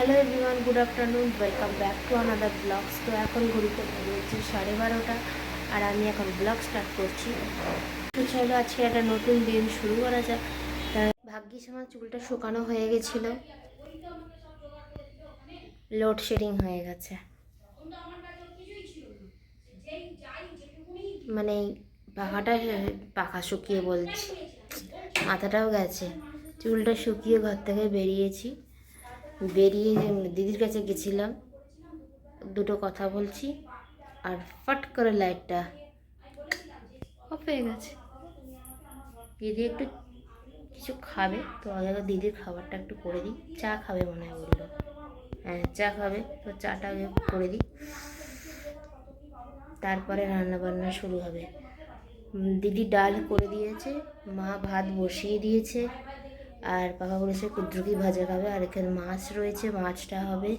Hello everyone, good afternoon, welcome back to another blogs. তো এখন ঘড়িতে হচ্ছে 12:30 আর আমি এখন ব্লগ স্টার্ট করছি। তো চলো আজকে একটা নতুন দিন শুরু করা যাক। ভাগ্যিস আমার চুলটা শুকানো হয়ে গেছিলো, লোডশেডিং হয়ে গেছে। মানে পাখাটা পাখা শুকিয়ে বলছি, মাথাটাও গেছে। চুলটা শুকিয়ে ঘর থেকে বেরিয়েছি, বেরিয়ে দিদির কাছে গেছিলাম, দুটো কথা বলছি আর ফট করে লাইটটা অফ হয়ে গেছে। দিদি একটু কিছু খাবে, তো আগে দিদির খাবারটা একটু করে দিই। চা খাবে মনে হয় বললো, হ্যাঁ চা খাবে, তো চাটা আগে করে দিই, তারপরে রান্নাবান্না শুরু হবে। দিদি ডাল করে দিয়েছে, মা ভাত বসিয়ে দিয়েছে, আর বাবা বলেছে কুদ্রুকি ভাজা খাবে, আর এখানে মাছ রয়েছে, মাছটা হবে।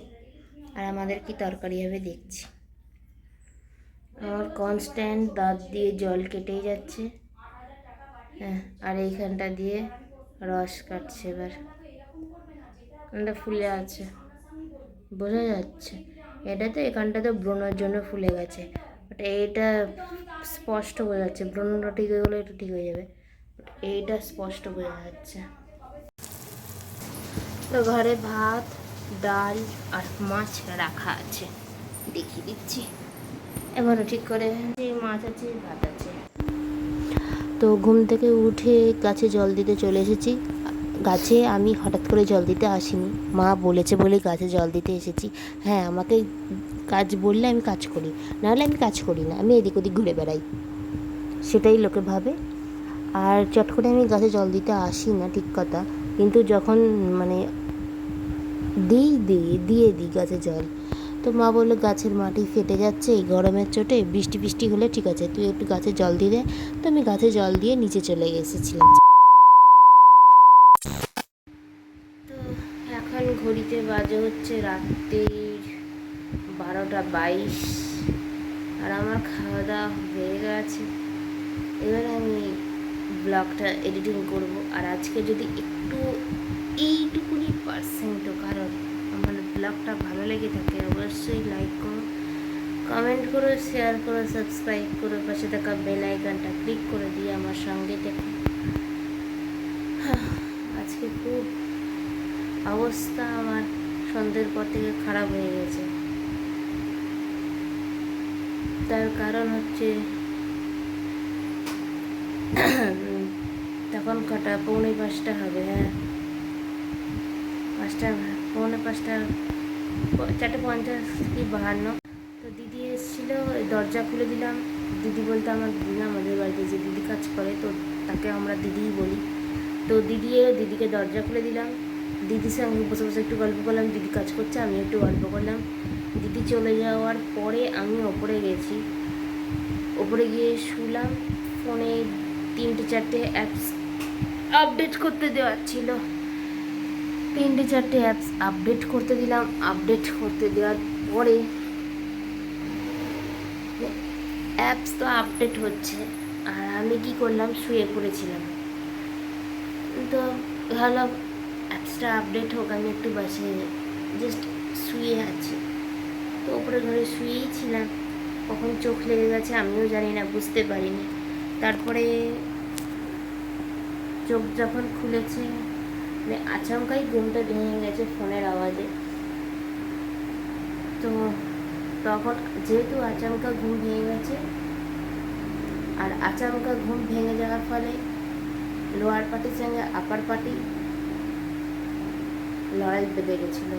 আর আমাদের কি তরকারি হবে দেখছি। আমার কনস্ট্যান্ট দাঁত দিয়ে জল কেটেই যাচ্ছে, হ্যাঁ। আর এইখানটা দিয়ে রস কাটছে, এবার এখানটা ফুলে আছে, বোঝা যাচ্ছে। এটাতে এখানটাতে ব্রণের জন্য ফুলে গেছে, বাট এইটা স্পষ্ট বোঝা যাচ্ছে। ব্রণটা ঠিক হয়ে গেলে একটু ঠিক হয়ে যাবে, বাট এইটা স্পষ্ট বোঝা যাচ্ছে। তো ঘরে ভাত, ডাল আর মাছ রাখা আছে, দেখিয়ে দিচ্ছি। এবারও ঠিক করে মাছ আছে, ভাত আছে। তো ঘুম থেকে উঠে গাছে জল দিতে চলে এসেছি। গাছে আমি হঠাৎ করে জল দিতে আসিনি, মা বলেছে বলে গাছে জল দিতে এসেছি। হ্যাঁ, আমাকে কাজ বললে আমি কাজ করি, নাহলে আমি কাজ করি না, আমি এদিক ওদিক ঘুরে বেড়াই, সেটাই লোকে ভাবে। আর চট করে আমি গাছে জল দিতে আসি না, ঠিক কথা, কিন্তু যখন মানে দিয়ে দিই গাছে জল। তো মা বললো গাছের মাটি ফেটে যাচ্ছে এই গরমের চোটে, বৃষ্টি বৃষ্টি হলে ঠিক আছে, তুই একটু গাছে জল দিয়ে দে। তো আমি গাছে জল দিয়ে নিচে চলে এসেছিলাম। তো এখন ঘড়িতে বাজে হচ্ছে রাত্রির 12:22, আর আমার খাওয়া দাওয়া হয়ে গেছে। এবার আমি ব্লগটা এডিটিং করব। আর আজকে যদি একটু এইটুকুনি পার্সেন্টও কারণ আমার ব্লগটা ভালো লেগে থাকে, অবশ্যই লাইক করো, কমেন্ট করো, শেয়ার করো, সাবস্ক্রাইব করো, পাশে থাকা বেল আইকনটা ক্লিক করে দিয়ে আমার সঙ্গে দেখো। আজকে খুব অবস্থা আমার সন্ধ্যের পর থেকে খারাপ হয়ে গেছে। তার কারণ হচ্ছে তখন কটা 4:45 হবে, হ্যাঁ 5টা, 4:45, 4:50 কি 52। তো দিদি এসেছিলো, দরজা খুলে দিলাম। দিদি বলতে আমার দিদি না, আমাদের বাড়িতে যে দিদি কাজ করে, তো তাকে আমরা দিদিই বলি। তো দিদিকে দরজা খুলে দিলাম, দিদির সঙ্গে বসে বসে একটু গল্প করলাম, দিদি কাজ করছে, আমি একটু গল্প করলাম। দিদি চলে যাওয়ার পরে আমি ওপরে গেছি, ওপরে গিয়ে শুলাম। ফোনে 3-4টে অ্যাপস আপডেট করতে দেওয়ার ছিল, 3-4টে অ্যাপস আপডেট করতে দিলাম। আপডেট করতে দেওয়ার পরে অ্যাপস তো আপডেট হচ্ছে, আর আমি কি করলাম, শুয়ে পড়েছিলাম। তো ভালো, অ্যাপসটা আপডেট হোক, আমি একটু বাসে জাস্ট শুয়ে আছি। তো ওপরে ঘরে শুয়েই ছিলাম, কখন চোখ লেগে গেছে আমিও জানি না, বুঝতে পারিনি। তারপরে চোখ যখন খুলেছে, মানে আচমকাই ঘুমটা ভেঙে গেছে ফোনের আওয়াজে। তো তখন যেহেতু আচমকা ঘুম ভেঙে গেছে, আর আচমকা ঘুম ভেঙে যাওয়ার ফলে লোয়ার পার্টির সঙ্গে আপার পার্টি লড়াই বেঁধে গেছিলো।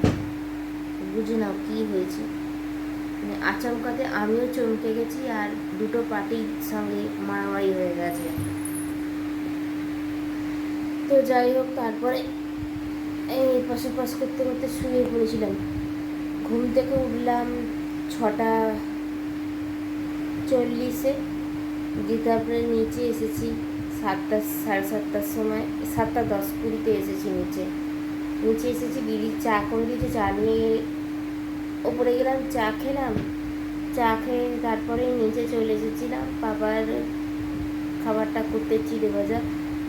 বুঝে নাও কী হয়েছে, মানে আচমকাতে আমিও চমকে গেছি, আর দুটো পার্টির সঙ্গে মারামারি হয়ে গেছে। তো যাই হোক, তারপরে এই পাশে পাশ করতে করতে শুয়ে পড়েছিলাম। ঘুম থেকে উঠলাম 6:40, দিয়ে তারপরে নিচে এসেছি 7:30 সময়, 7:10-20 এসেছি নিচে এসেছি। দিদি চা করে দিয়েছে, চা নিয়ে ওপরে গেলাম, চা খেলাম। চা খেয়ে তারপরে নিচে চলে এসেছিলাম বাবার খাবারটা করতে, চিড়ে ভাজা।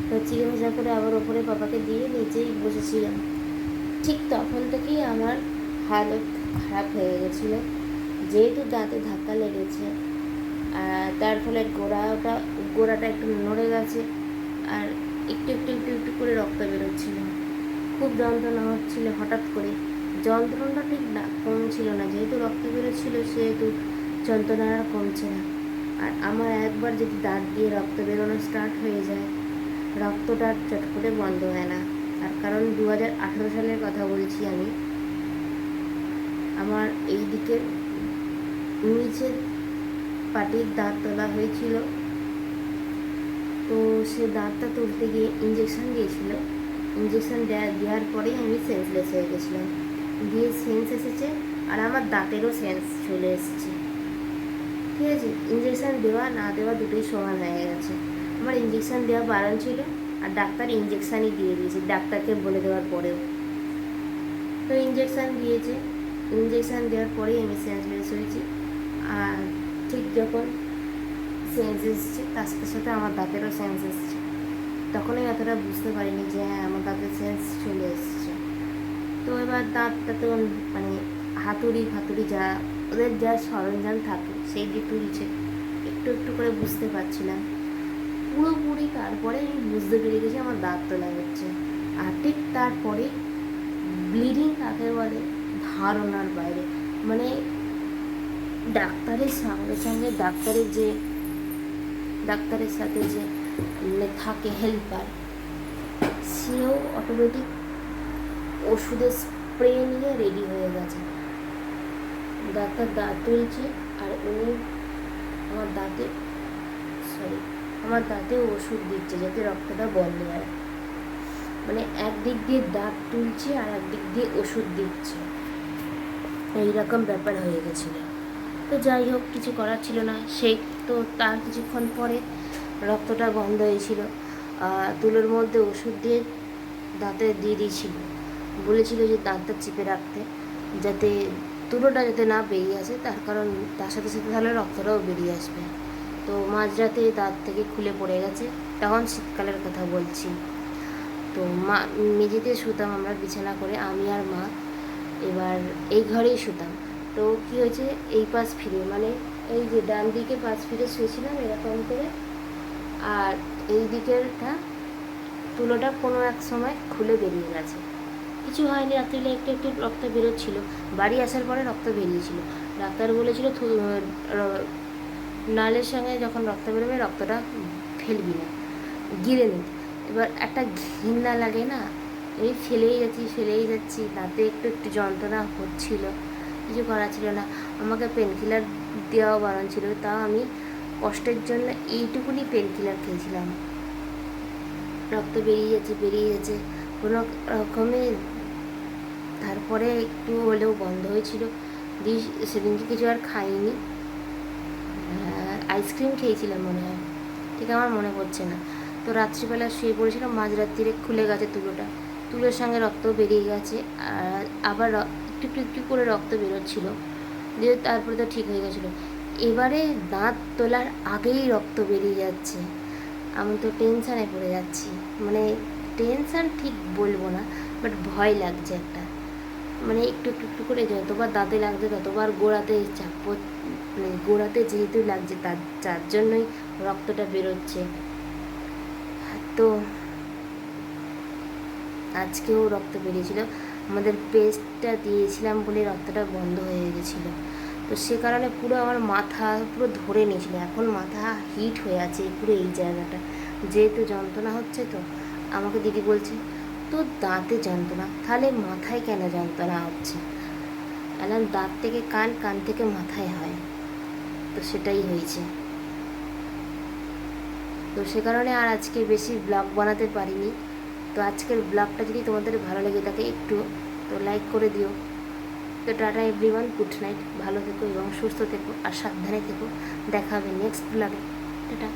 তো চিড়ে ভাজা করে আবার ওপরে বাবাকে দিয়ে নিচেই বসেছিলাম। ঠিক তখন থেকেই আমার হালত খারাপ হয়ে গেছিলো, যেহেতু দাঁতে ধাক্কা লেগেছে আর তার ফলে গোড়াটা একটু নড়ে গেছে আর একটু একটু একটু একটু করে রক্ত বেরোচ্ছিল। খুব যন্ত্রণা হচ্ছিল। হঠাৎ করে যন্ত্রণাটা ঠিক না কমছিল না, যেহেতু রক্ত বেরোচ্ছিল সেহেতু যন্ত্রণা আর কমছে না। আর আমার একবার যদি দাঁত দিয়ে রক্ত বেরোনো স্টার্ট হয়ে যায়, রক্তটা চট করে বন্ধ হয় না। আর কারণ 2018 সালের কথা বলছি আমি, আমার এই দিকের নিচের পাটির দাঁত তোলা হয়েছিল। তো সে দাঁতটা তুলতে গিয়ে ইঞ্জেকশন দিয়েছিল। ইঞ্জেকশন দেওয়ার পরেই আমি সেন্সলেস হয়ে গেছিলাম। দিয়ে সেন্স এসেছে আর আমার দাঁতেরও সেন্স চলে এসেছে। ঠিক আছে, ইঞ্জেকশন দেওয়া না দেওয়া দুটোই সমান হয়ে গেছে। আমার ইঞ্জেকশন দেওয়া বারণ ছিল আর ডাক্তার ইঞ্জেকশানই দিয়ে দিয়েছে ডাক্তারকে বলে দেওয়ার পরেও। তো ইঞ্জেকশান দিয়েছে, ইঞ্জেকশান দেওয়ার পরেই আমি সেন্সলেস হয়েছি। আর ঠিক যখন সেন্স এসছে তার সাথে সাথে আমার দাঁতেরও সেন্স এসছে। তখন আমি এতটা বুঝতে পারিনি যে হ্যাঁ আমার দাঁতের সেন্স চলে এসছে। তো এবার দাঁতটা তো মানে হাতুড়ি ফাতুড়ি যা ওদের যা সরঞ্জাম থাকে সেই দিয়ে তুলছে, একটু একটু করে বুঝতে পারছিলাম পুরোপুরি। তারপরে আমি বুঝতে পেরে গেছি আমার দাঁত তোলা হচ্ছে। আর ঠিক তারপরে ব্লিডিং কাকে বলে ধারণার বাইরে। মানে ডাক্তারের সঙ্গে সঙ্গে ডাক্তারের সাথে যে থাকে হেল্পার, সেও অটোমেটিক ওষুধের স্প্রে নিয়ে রেডি হয়ে গেছে। ডাক্তার দাঁত তুলছে আর উনি আমার দাঁতে ওষুধ দিচ্ছে যাতে রক্তটা বন্ধ হয়। মানে একদিক দিয়ে দাঁত তুলছে আর একদিক দিয়ে ওষুধ দিচ্ছে, এইরকম ব্যাপার হয়ে গেছিলো। তো যাই হোক, কিছু করার ছিল না। সেই তো তার কিছুক্ষণ পরে রক্তটা বন্ধ হয়েছিল। তুলোর মধ্যে ওষুধ দিয়ে দাঁতে দিয়ে দিয়েছিল, বলেছিল যে দাঁতটা চিপে রাখতে যাতে তুলোটা যাতে না বেরিয়ে আসে, তার সাথে সাথে তাহলে রক্তটাও বেরিয়ে আসবে। তো মাঝরাতে দাঁত থেকে খুলে পড়ে গেছে, তখন শীতকালের কথা বলছি। তো মেঝেতে শুতাম আমরা বিছানা করে, আমি আর মা। এবার এই ঘরেই শুতাম। তো কী হয়েছে, এই পাশ ফিরে মানে এই যে ডান দিকে পাশ ফিরে শুয়েছিলাম এরকম করে, আর এই দিকেরটা তুলোটা কোনো এক সময় খুলে বেরিয়ে গেছে। কিছু হয়নি, রাত্রিলে একটু একটু রক্ত বেরোচ্ছিল। বাড়ি আসার পরে রক্ত বেরিয়েছিল। ডাক্তার বলেছিল নালের সঙ্গে যখন রক্ত বেরোবে রক্তটা ফেলবি না, গিলে নিতে। এবার একটা ঘৃণা লাগে না, এই ফেলেই যাচ্ছি। দাঁতে একটু একটু যন্ত্রণা হচ্ছিল, কিছু করা ছিল না। আমাকে পেনকিলার দেওয়াও বারণ ছিল, তাও আমি কষ্টের জন্য এইটুকুনি পেনকিলার খেয়েছিলাম। রক্ত বেরিয়ে যাচ্ছে কোনো রকমে। তারপরে একটু হলেও বন্ধ হয়েছিল। সেদিনকে কিছু আর খাইনি, আইসক্রিম খেয়েছিলাম মনে হয়, ঠিক আমার মনে পড়ছে না। তো রাত্রিবেলা শুয়ে পড়েছিলাম, মাঝরাত্রিরে খুলে গেছে তুলোর সঙ্গে রক্ত বেরিয়ে গেছে। আর আবার একটু একটু করে রক্ত বেরোচ্ছিল, দিয়ে তারপরে তো ঠিক হয়ে গেছিলো। এবারে দাঁত তোলার আগেই রক্ত বেরিয়ে যাচ্ছে। আমি তো টেনশানে পড়ে যাচ্ছি, মানে টেনশান ঠিক বলবো না, বাট ভয় লাগছে একটা। মানে একটু একটু একটু করে যতবার দাঁতে লাগছে ততবার গোড়াতে মানে গোড়াতে যেহেতু লাগছে যার জন্যই রক্তটা বেরোচ্ছে। তো আজকেও রক্ত বেরিয়েছিল, আমাদের পেস্টটা দিয়েছিলাম বলে রক্তটা বন্ধ হয়ে গেছিলো। তো সে কারণে পুরো আমার মাথা পুরো ধরে নিয়েছিল। এখন মাথা হিট হয়ে আছে পুরো এই জায়গাটা, যেহেতু যন্ত্রণা হচ্ছে। তো আমাকে দিদি বলছে তো দাঁতে যন্ত্রণা, তাহলে মাথায় কেন যন্ত্রণা হচ্ছে? এলাম দাঁত থেকে কান, কান থেকে মাথায় হয়, তো সেটাই হয়েছে। তো সে কারণে আর আজকে বেশি ব্লগ বানাতে পারিনি। তো আজকের ব্লগটা যদি তোমাদের ভালো লেগে থাকে একটু তো লাইক করে দিও। তো টাটা এভরিওয়ান, গুড নাইট, ভালো থেকো এবং সুস্থ থেকো আর সাবধানে থেকো। দেখা হবে নেক্সট ব্লগে। টাটা।